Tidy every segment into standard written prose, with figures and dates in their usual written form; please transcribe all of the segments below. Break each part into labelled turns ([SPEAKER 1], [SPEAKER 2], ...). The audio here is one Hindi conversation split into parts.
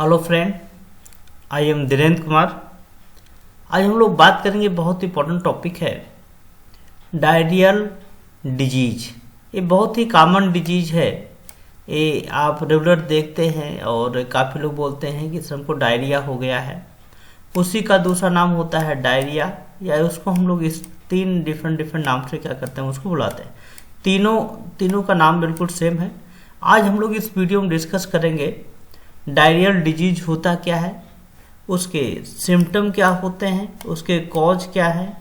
[SPEAKER 1] Hello friend, I am Dhirendra Kumar. आज हम लोग बात करेंगे, बहुत इंपॉर्टेंट टॉपिक है डायरियल डिजीज। ये बहुत ही कॉमन डिजीज है। ये आप रेगुलर देखते हैं और काफ़ी लोग बोलते हैं कि सर हमको डायरिया हो गया है। उसी का दूसरा नाम होता है डायरिया, या उसको हम लोग इस तीन डिफरेंट नाम से क्या करते हैं, उसको बुलाते हैं। तीनों का नाम बिल्कुल सेम है। आज हम लोग इस वीडियो में डिस्कस करेंगे डायरियल डिजीज होता क्या है, उसके सिम्टम क्या होते हैं, उसके कॉज क्या है,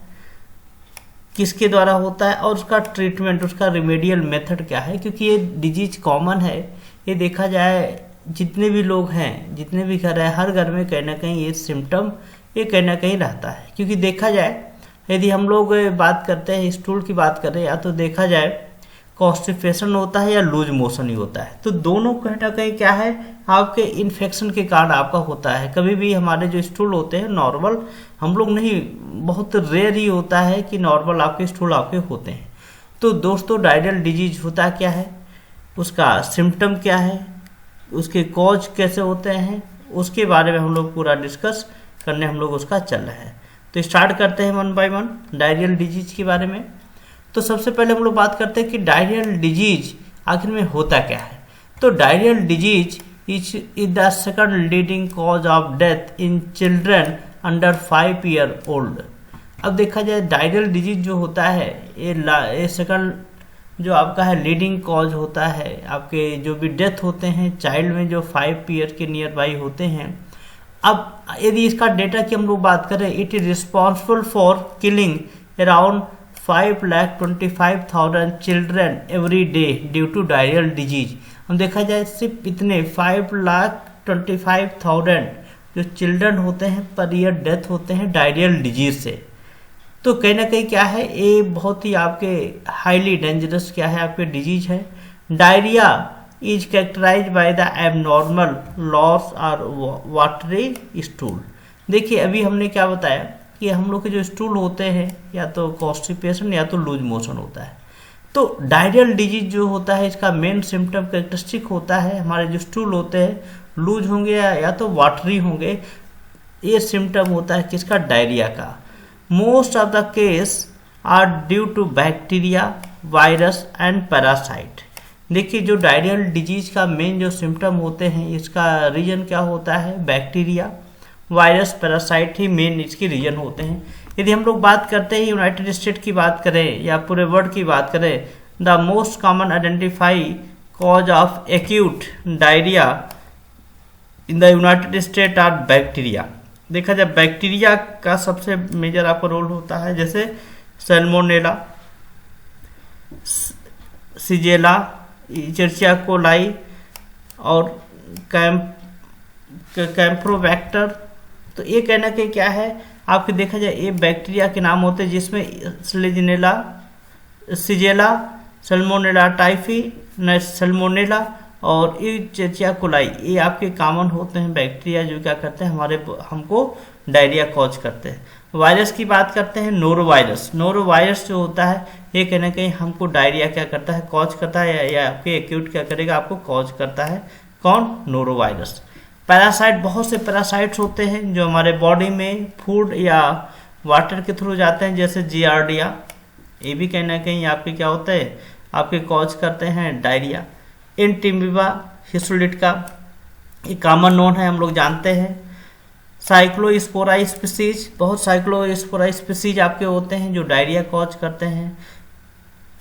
[SPEAKER 1] किसके द्वारा होता है और उसका ट्रीटमेंट, उसका रिमेडियल मेथड क्या है। क्योंकि ये डिजीज कॉमन है। ये देखा जाए जितने भी लोग हैं, जितने भी घर हैं, हर घर में कहीं ना कहीं ये सिम्टम ये कहीं ना कहीं रहता है। क्योंकि देखा जाए, यदि हम लोग बात करते हैं स्टूल की बात करें, या तो देखा जाए कॉन्स्टिपेशन होता है या लूज मोशन ही होता है, तो दोनों कहीं ना कहीं क्या है, आपके इन्फेक्शन के कारण आपका होता है। कभी भी हमारे जो स्टूल होते हैं नॉर्मल, हम लोग नहीं, बहुत रेयर ही होता है कि नॉर्मल आपके स्टूल आपके होते हैं। तो दोस्तों, डायरियल डिजीज होता क्या है, उसका सिम्टम क्या है, उसके कॉज कैसे होते हैं, उसके बारे में हम लोग पूरा डिस्कस करने हम लोग उसका चल रहे हैं। तो स्टार्ट करते हैं one by one diarrhoeal disease के बारे में। तो सबसे पहले हम लोग बात करते हैं कि डायरियल डिजीज आखिर में होता क्या है। तो diarrhoeal disease is the second leading cause of death in children under 5 year old. अब देखा जाए डायरियल डिजीज जो होता है, ये सेकंड जो आपका है लीडिंग कॉज होता है। आपके जो भी डेथ होते हैं चाइल्ड में जो 5 ईयर के नियर बाई होते हैं। अब यदि इसका डेटा की हम लोग बात करें, it is responsible for killing around 5,25,000 children every day due to diarrhoeal disease. हम देखा जाए सिर्फ इतने 5,25,000 जो चिल्ड्रन होते हैं पर ईयर डेथ होते हैं डायरियल डिजीज से। तो कहीं ना कहीं क्या है, ये बहुत ही आपके हाईली डेंजरस क्या है, आपके डिजीज है। Diarrhoea is characterise by the abnormal loss और वाटरी स्टूल। देखिए, अभी हमने क्या बताया कि हम लोग के जो स्टूल होते हैं या तो कॉन्स्टिपेशन या तो लूज मोशन होता है। तो डायरियल डिजीज जो होता है, इसका मेन सिम्टम कैरेक्टरिस्टिक होता है, हमारे जो स्टूल होते हैं लूज होंगे या तो वाटरी होंगे। ये सिम्टम होता है किसका, डायरिया का। Most of the case are due to bacteria, virus and parasite. देखिए, जो डायरियल डिजीज का मेन जो सिम्टम होते हैं, इसका रीजन क्या होता है, बैक्टीरिया, वायरस, पैरासाइट ही मेन इसके रीजन होते हैं। यदि हम लोग बात करते हैं यूनाइटेड स्टेट की बात करें या पूरे वर्ल्ड की बात करें, the most common identify cause of acute diarrhoea in the United State are bacteria. देखा जाए बैक्टीरिया का सबसे मेजर आपका रोल होता है, जैसे सैल्मोनेला, सिजेला, इचेरिचिया कोलाई और कैम्प्रोबैक्टर। तो ये कहना कि क्या है, आपके देखा जाए ये बैक्टीरिया के नाम होते हैं, जिसमें स्लेजिनेला, सिजेला, सल्मोनेला टाइफी, सल्मोनेला और इचेरिचिया कोलाई, ये आपके कॉमन होते हैं बैक्टीरिया जो क्या करते हैं, हमको डायरिया कॉज करते हैं। वायरस की बात करते हैं, नोरोवायरस। नोरोवायरस जो होता है, ये कहीं ना कहीं हमको डायरिया क्या करता है, कॉज करता है, या आपके एक्यूट क्या करेगा, आपको कॉज करता है। कौन, नोरोवायरस। पैरासाइट, बहुत से पैरासाइट्स होते हैं जो हमारे बॉडी में फूड या वाटर के थ्रू जाते हैं, जैसे जियार्डिया, ये भी कहीं ना कहीं आपके क्या होता है, आपके कॉज करते हैं डायरिया। इंटिमिबा हिस्टोलिटिका, ये कॉमन नोन है, हम लोग जानते हैं। साइक्लोस्पोरा स्पीसीज, बहुत साइक्लोस्पोरा स्पीसीज आपके होते हैं जो डायरिया कॉज करते हैं।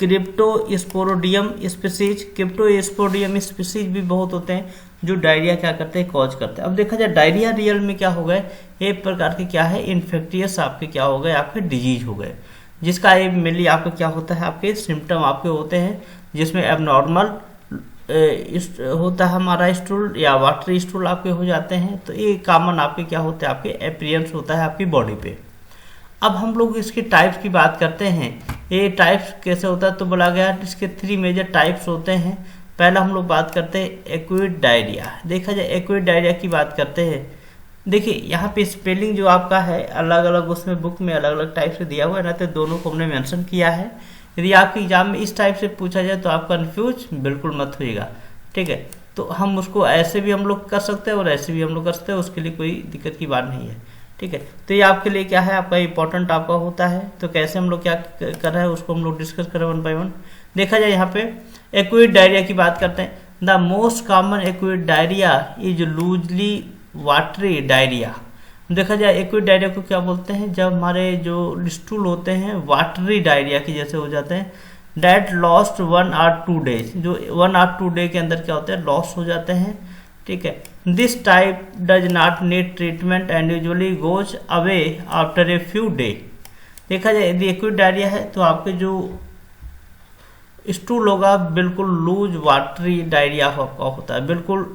[SPEAKER 1] क्रिप्टोस्पोरोडियम स्पीसीज, क्रिप्टोस्पोरोडियम स्पीसीज भी बहुत होते हैं जो डायरिया क्या करते हैं, कॉज करते हैं। अब देखा जाए डायरिया रियल में क्या हो गए, एक प्रकार के क्या है, इन्फेक्टियस आपके क्या हो गए, आपके डिजीज हो गए, जिसका ये मेनली आपका क्या होता है, आपके सिम्टम आपके होते हैं, जिसमें एबनॉर्मल होता है हमारा स्टूल या वाटरी स्टूल आपके हो जाते हैं। तो ये कॉमन आपके क्या होते हैं, आपके अपीयरेंस होता है आपकी बॉडी पे। अब हम लोग इसकी टाइप्स की बात करते हैं, ये टाइप्स कैसे होता है, तो बोला गया इसके 3 मेजर टाइप्स होते हैं। पहला हम लोग बात करते हैं एक्यूट डायरिया। देखा जाए एक्यूट डायरिया की बात करते हैं, देखिए यहाँ पे स्पेलिंग जो आपका है अलग अलग, उसमें बुक में अलग अलग टाइप से दिया हुआ है ना, तो दोनों को हमने मेंशन किया है। यदि आपके एग्जाम में इस टाइप से पूछा जाए तो आप कंफ्यूज बिल्कुल मत होइएगा, ठीक है। तो हम उसको ऐसे भी हम लोग कर सकते हैं और ऐसे भी हम लोग कर सकते हैं, उसके लिए कोई दिक्कत की बात नहीं है। ठीक है, तो ये आपके लिए क्या है, आपका इंपॉर्टेंट आपका होता है। तो कैसे हम लोग क्या कर रहे हैं उसको हम लोग डिस्कस करें वन बाय वन। देखा जाए यहाँ पे एक्यूट डायरिया की बात करते हैं। The most common acute diarrhoea is loosely watery diarrhoea. देखा जाए एक्यूट डायरिया को क्या बोलते हैं, जब हमारे जो स्टूल होते हैं वाटरी डायरिया की जैसे हो जाते हैं, डेट लॉस्ट 1 or 2 days, जो 1 or 2 day के अंदर क्या होते हैं, लॉस हो जाते हैं। ठीक है, this type does not need treatment and usually goes away after a few day. देखा जाए यदि एक्यूट डायरिया है तो आपके जो स्टूल होगा बिल्कुल लूज वाटरी डायरिया होता है, बिल्कुल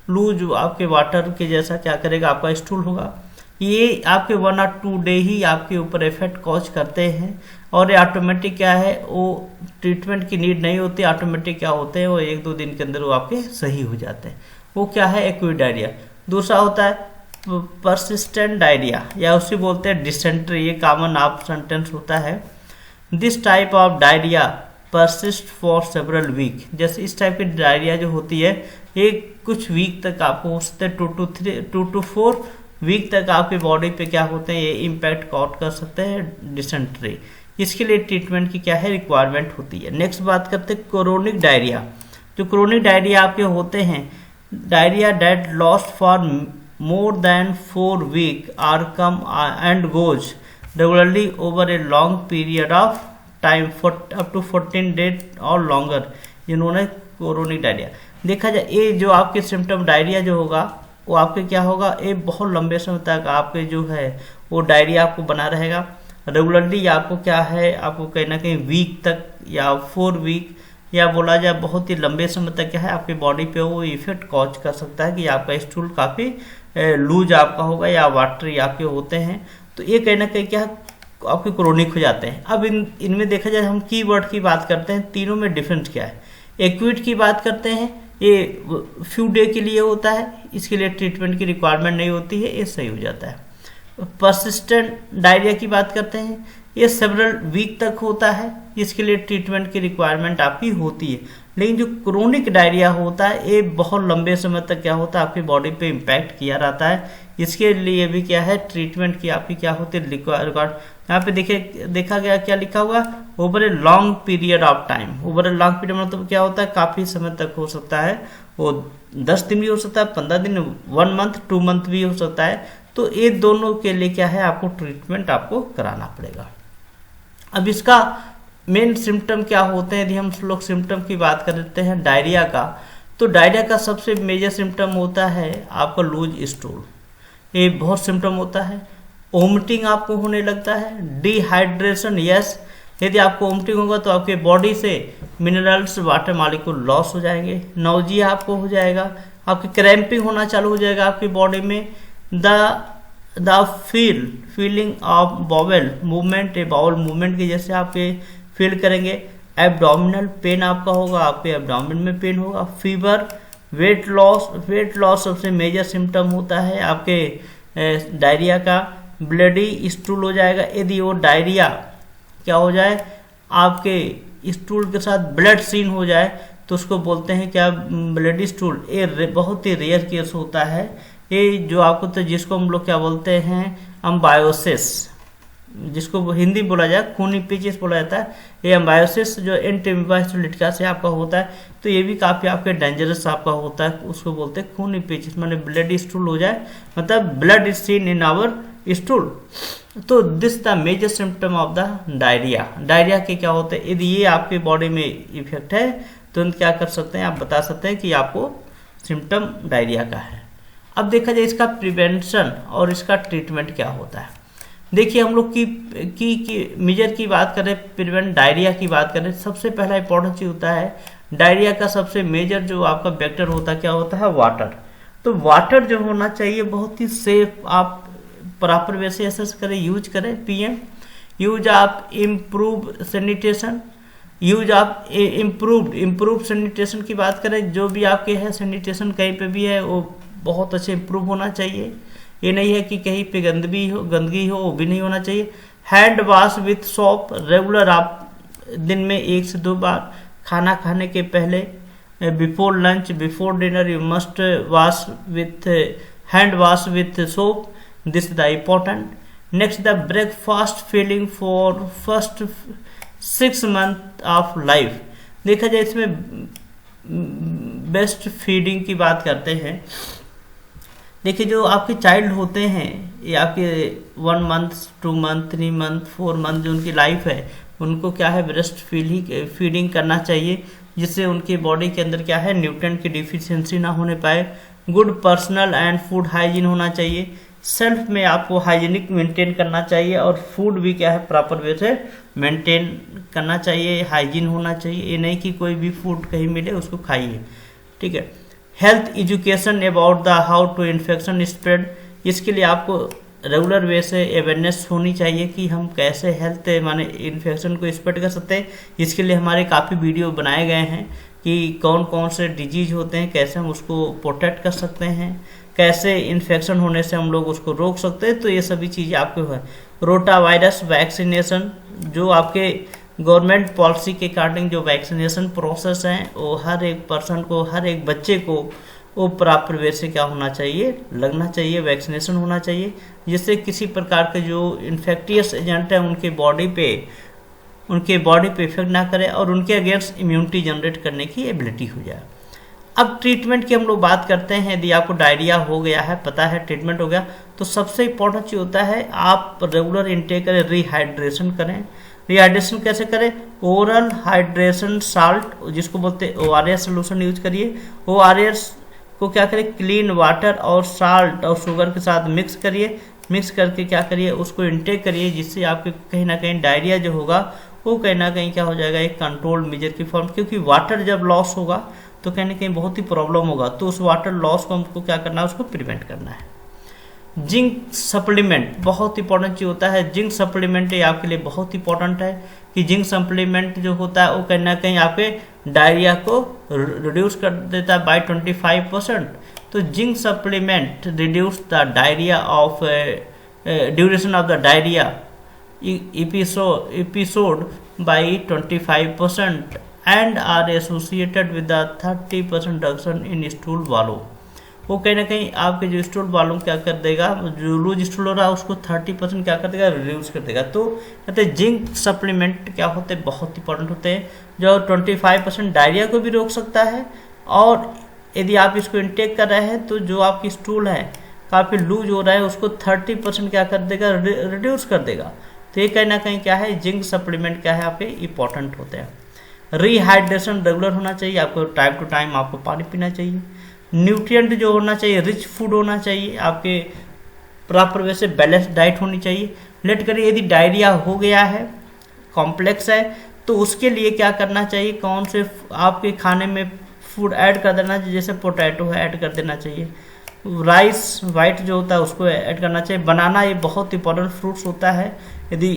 [SPEAKER 1] लूज आपके वाटर के जैसा क्या करेगा आपका स्टूल होगा। ये आपके 1 or 2 डे ही आपके ऊपर इफेक्ट कॉज करते हैं और ये ऑटोमेटिक क्या है, वो ट्रीटमेंट की नीड नहीं होती, ऑटोमेटिक क्या होते हैं वो 1-2 दिन के अंदर वो आपके सही हो जाते हैं। वो क्या है, एक्यूट डायरिया। दूसरा होता है परसिस्टेंट डायरिया या उसे बोलते हैं डिसेंट्री, ये कॉमन आप सेंटेंस होता है। This type of diarrhoea persist for several week. जैसे इस टाइप की डायरिया जो होती है ये कुछ वीक तक आपको हो सकते हैं, 2 to 4 वीक तक आपकी बॉडी पे क्या होते हैं, ये इम्पैक्ट कॉज कर सकते हैं डिसेंट्री। इसके लिए ट्रीटमेंट की क्या है, रिक्वायरमेंट होती है। नेक्स्ट बात करते हैं क्रोनिक डायरिया। जो क्रोनिक डायरिया आपके होते हैं, diarrhoea that last for more than 4 week or come and goes regularly over a long period of time up to 14 days और लॉन्गर, जिन्होंने क्रोनिक डायरिया। देखा जाए ये जो आपके सिम्टम डायरिया जो होगा वो आपके क्या होगा, ये बहुत लंबे समय तक आपके जो है वो डायरिया आपको बना रहेगा रेगुलरली। आपको क्या है, आपको कहीं ना कहीं वीक तक या 4 वीक या बोला जाए बहुत ही लंबे समय तक क्या है आपकी बॉडी पे वो इफेक्ट कॉज कर सकता है कि आपका स्टूल काफ़ी लूज आपका होगा या वाटरी आपके होते हैं। तो ये कहीं ना कहीं क्या है आपके क्रोनिक हो जाते हैं। अब इनमें देखा जाए हम कीवर्ड की बात करते हैं, तीनों में डिफरेंस क्या है। एक्यूट की बात करते हैं, ये फ्यू डे के लिए होता है, इसके लिए ट्रीटमेंट की रिक्वायरमेंट नहीं होती है, ये सही हो जाता है। परसिस्टेंट डायरिया की बात करते हैं, ये सेवरल वीक तक होता है, इसके लिए ट्रीटमेंट की रिक्वायरमेंट आपकी होती है। लेकिन जो क्रोनिक डायरिया होता है ये बहुत लंबे समय तक क्या होता है आपकी बॉडी पे इम्पैक्ट किया रहता है, इसके लिए भी क्या है ट्रीटमेंट की आपकी क्या होती है रिक्वायर्ड। यहाँ पे देखा गया क्या लिखा हुआ, over a long period of time. Over a long period मतलब क्या होता है, काफ़ी समय तक हो सकता है, वो 10 दिन भी हो सकता है, 15 दिन, 1 month, 2 month भी हो सकता है। तो ये दोनों के लिए क्या है आपको ट्रीटमेंट आपको कराना पड़ेगा। अब इसका मेन सिम्टम क्या होते हैं, यदि हम लोग सिम्टम की बात करते हैं डायरिया का, तो डायरिया का सबसे मेजर सिम्टम होता है आपका लूज स्टूल, ये बहुत सिम्टम होता है। वोमिटिंग आपको होने लगता है, डिहाइड्रेशन, यस, यदि आपको वोमिटिंग होगा तो आपके बॉडी से मिनरल्स वाटर मॉलिक्यूल लॉस हो जाएंगे, नौजिया आपको हो जाएगा, आपकी क्रैम्पिंग होना चालू हो जाएगा आपकी बॉडी में, the feeling of bowel movement, bowel movement के जैसे आपके फील करेंगे, एब्डोमिनल पेन आपका होगा, आपके एब्डोमिन में पेन होगा, फीवर, वेट लॉस सबसे मेजर सिम्टम होता है आपके डायरिया का, ब्लडी स्टूल हो जाएगा। यदि वो डायरिया क्या हो जाए आपके स्टूल के साथ ब्लड सीन हो जाए तो उसको बोलते हैं क्या, ब्लडी स्टूल। ये बहुत ही रेयर केस होता है, ये जो आपको तो जिसको हम लोग क्या बोलते हैं अम्बायोसिस, जिसको हिंदी बोला जाए खूनी पेचिस बोला जाता है, ये अम्बायोसिस जो एंटीमीबा हिस्टोलिटिका से आपका होता है, तो ये भी काफ़ी आपके डेंजरस आपका होता है, उसको बोलते हैं खूनी पेचिस, माने ब्लड स्टूल हो जाए, मतलब blood is seen in our stool. तो this the major symptom of the diarrhoea. Diarrhoea के क्या होते हैं, यदि ये आपके बॉडी में इफेक्ट है तो क्या कर सकते हैं, आप बता सकते हैं कि आपको सिम्टम डायरिया का है। अब देखा जाए इसका प्रिवेंशन और इसका ट्रीटमेंट क्या होता है। देखिए हम लोग की मेजर की बात करें, प्रिवेंट डायरिया की बात करें, सबसे पहला इंपॉर्टेंट चीज होता है डायरिया का सबसे मेजर जो आपका वेक्टर होता है क्या होता है, वाटर। तो वाटर जो होना चाहिए बहुत ही सेफ, आप प्रॉपर वे से एसेस करें, यूज करें, पिए। यूज आप इम्प्रूव सैनिटेशन, यूज आप इम्प्रूव सैनिटेशन की बात करें, जो भी आपके है सैनिटेशन कहीं पे भी है वो बहुत अच्छे इम्प्रूव होना चाहिए। ये नहीं है कि कहीं पे गंदगी हो वो भी नहीं होना चाहिए। Hand wash with soap regular, आप दिन में 1 से 2 बार खाना खाने के पहले before lunch, before dinner you must wash with hand wash with soap, this the important. Next the breakfast feeling for first 6 month of life. देखा जाए इसमें बेस्ट फीडिंग की बात करते हैं। देखिए जो आपके चाइल्ड होते हैं, ये आपके 1 मंथ, 2 मंथ, 3 मंथ, 4 मंथ जो उनकी लाइफ है, उनको क्या है ब्रेस्ट फीडिंग करना चाहिए, जिससे उनकी बॉडी के अंदर क्या है न्यूट्रिएंट की डिफिशियंसी ना होने पाए। Good personal and food hygiene होना चाहिए, सेल्फ में आपको हाइजीनिक मेंटेन करना चाहिए, और फूड भी क्या है प्रॉपर वे से मेंटेन करना चाहिए, हाइजीन होना चाहिए। ये नहीं कि कोई भी फूड कहीं मिले उसको खाइए, ठीक है। Health education about the how to infection spread, इसके लिए आपको रेगुलर वे से अवेयरनेस होनी चाहिए कि हम कैसे हेल्थ माने इन्फेक्शन को स्प्रेड कर सकते हैं। इसके लिए हमारे काफ़ी वीडियो बनाए गए हैं कि कौन कौन से डिजीज होते हैं, कैसे हम उसको प्रोटेक्ट कर सकते हैं, कैसे इन्फेक्शन होने से हम लोग उसको रोक सकते हैं। तो ये सभी चीज़ें आपको है। रोटा वायरस वैक्सीनेशन, जो आपके गवर्नमेंट पॉलिसी के अकॉर्डिंग जो वैक्सीनेशन प्रोसेस है, वो हर एक पर्सन को, हर एक बच्चे को वो प्रॉपर वे से क्या होना चाहिए, लगना चाहिए, वैक्सीनेशन होना चाहिए, जिससे किसी प्रकार के जो इन्फेक्टियस एजेंट है उनके बॉडी पे इफेक्ट ना करे और उनके अगेंस्ट इम्यूनिटी जनरेट करने की एबिलिटी हो जाए। अब ट्रीटमेंट की हम लोग बात करते हैं। यदि आपको डायरिया हो गया है, पता है ट्रीटमेंट हो गया, तो सबसे इंपॉर्टेंट चीज़ होता है आप रेगुलर इंटेक करें, रिहाइड्रेशन करें। रिहाइड्रेशन कैसे करें? ओरल हाइड्रेशन साल्ट, जिसको बोलते हैं ORS सोल्यूशन यूज करिए। ORS को क्या करें, क्लीन वाटर और साल्ट और शुगर के साथ मिक्स करिए। मिक्स करके क्या करिए, उसको इंटेक करिए, जिससे आपके कहीं ना कहीं डायरिया जो होगा वो कहीं ना कहीं क्या हो जाएगा, एक कंट्रोल मेजर की फॉर्म। क्योंकि वाटर जब लॉस होगा तो कहीं ना कहीं बहुत ही प्रॉब्लम होगा, तो उस वाटर लॉस को हमको क्या करना है, उसको प्रिवेंट करना है। जिंक सप्लीमेंट बहुत इंपॉर्टेंट चीज होता है। जिंक सप्लीमेंट ये आपके लिए बहुत इंपॉर्टेंट है कि जिंक सप्लीमेंट जो होता है वो कहीं ना कहीं आपके डायरिया को रिड्यूस कर देता है बाय 25%। तो zinc supplement reduce the diarrhoea of duration of the diarrhoea episode by 25% and are associated with the 30% reduction in stool volume। वो कहीं ना कहीं आपके जो स्टूल वॉल्यूम क्या कर देगा, जो लूज स्टूल हो रहा है उसको 30% क्या कर देगा, रिड्यूस कर देगा। तो कहते हैं जिंक सप्लीमेंट क्या होते हैं, बहुत इंपॉर्टेंट होते हैं, जो 25% डायरिया को भी रोक सकता है। और यदि आप इसको इंटेक कर रहे हैं तो जो आपकी स्टूल है काफ़ी लूज हो रहा है उसको 30% क्या कर देगा, रिड्यूस कर देगा। तो ये कहीं ना कहीं क्या है, जिंक सप्लीमेंट क्या है आपके इंपॉर्टेंट होते हैं। रिहाइड्रेशन रेगुलर होना चाहिए, आपको टाइम टू टाइम आपको पानी पीना चाहिए। न्यूट्रिएंट जो होना चाहिए, रिच फूड होना चाहिए, आपके प्रॉपर वे से बैलेंस डाइट होनी चाहिए। लेट करिए यदि डायरिया हो गया है, कॉम्प्लेक्स है, तो उसके लिए क्या करना चाहिए, कौन से आपके खाने में फूड ऐड कर देना चाहिए, जैसे पोटैटो है ऐड कर देना चाहिए, राइस वाइट जो होता है उसको ऐड करना चाहिए। बनाना ये बहुत इंपॉर्टेंट फ्रूट्स होता है। यदि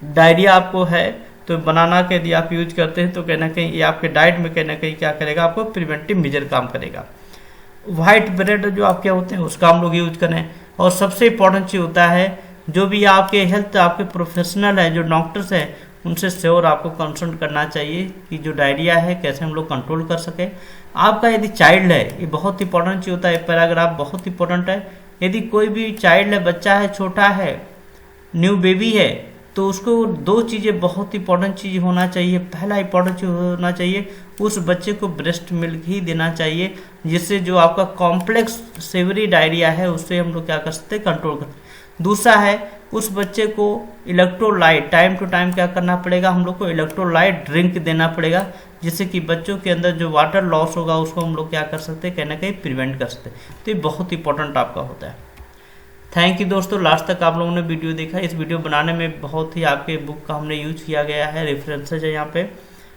[SPEAKER 1] डायरिया आपको है तो बनाना के यदि आप यूज करते हैं तो कहीं ना कहीं ये आपके डाइट में कहीं ना कहीं क्या करेगा, आपको प्रिवेंटिव मेजर काम करेगा। वाइट ब्रेड जो आपके होते हैं उसका हम लोग यूज करें। और सबसे इंपॉर्टेंट चीज़ होता है, जो भी आपके हेल्थ आपके प्रोफेशनल है, जो डॉक्टर्स हैं, उनसे श्योर आपको कंसल्ट करना चाहिए कि जो डायरिया है कैसे हम लोग कंट्रोल कर सके। आपका यदि चाइल्ड है, ये बहुत इंपॉर्टेंट चीज़ होता है, पैराग्राफ बहुत इंपॉर्टेंट है। यदि कोई भी चाइल्ड है, बच्चा है, छोटा है, न्यू बेबी है, तो उसको 2 चीज़ें बहुत इंपॉर्टेंट चीज़ होना चाहिए। पहला इंपॉर्टेंट चीज़ होना चाहिए, उस बच्चे को ब्रेस्ट मिल्क ही देना चाहिए, जिससे जो आपका कॉम्प्लेक्स सेवरी डायरिया है उससे हम लोग क्या कर सकते हैं, कंट्रोल कर सकते। दूसरा है, उस बच्चे को इलेक्ट्रोलाइट टाइम टू टाइम क्या करना पड़ेगा, हम लोग को इलेक्ट्रोलाइट ड्रिंक देना पड़ेगा, जिससे कि बच्चों के अंदर जो वाटर लॉस होगा उसको हम लोग क्या कर सकते हैं, कहीं ना कहीं प्रिवेंट कर सकते हैं। तो ये बहुत इंपॉर्टेंट आपका होता है। थैंक यू दोस्तों, लास्ट तक आप लोगों ने वीडियो देखा। इस वीडियो बनाने में बहुत ही आपके बुक का हमने यूज किया गया है, रेफरेंसेज है यहाँ पे।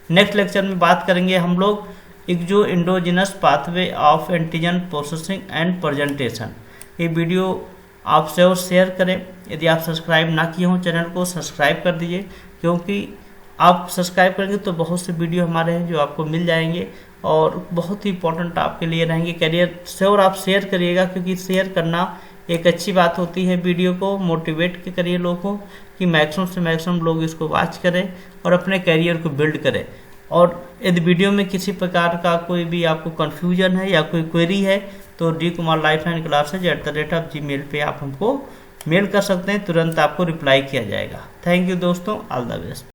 [SPEAKER 1] नेक्स्ट लेक्चर में बात करेंगे हम लोग एक जो indigenous pathway of antigen processing and presentation. ये वीडियो आपसे और शेयर करें। यदि आप सब्सक्राइब ना किए हों चैनल को सब्सक्राइब कर दीजिए, क्योंकि आप सब्सक्राइब करेंगे तो बहुत से वीडियो हमारे हैं जो आपको मिल जाएंगे और बहुत ही इंपॉर्टेंट आपके लिए रहेंगे करियर से। और आप शेयर करिएगा, क्योंकि शेयर करना एक अच्छी बात होती है। वीडियो को मोटिवेट करिए लोगों को कि मैक्सिमम से मैक्सिमम लोग इसको वॉच करें और अपने करियर को बिल्ड करें। और यदि वीडियो में किसी प्रकार का कोई भी आपको कन्फ्यूजन है या कोई क्वेरी है तो dkumarlifelineclasses@gmail पे आप हमको मेल कर सकते हैं, तुरंत आपको रिप्लाई किया जाएगा। थैंक यू दोस्तों, ऑल द बेस्ट।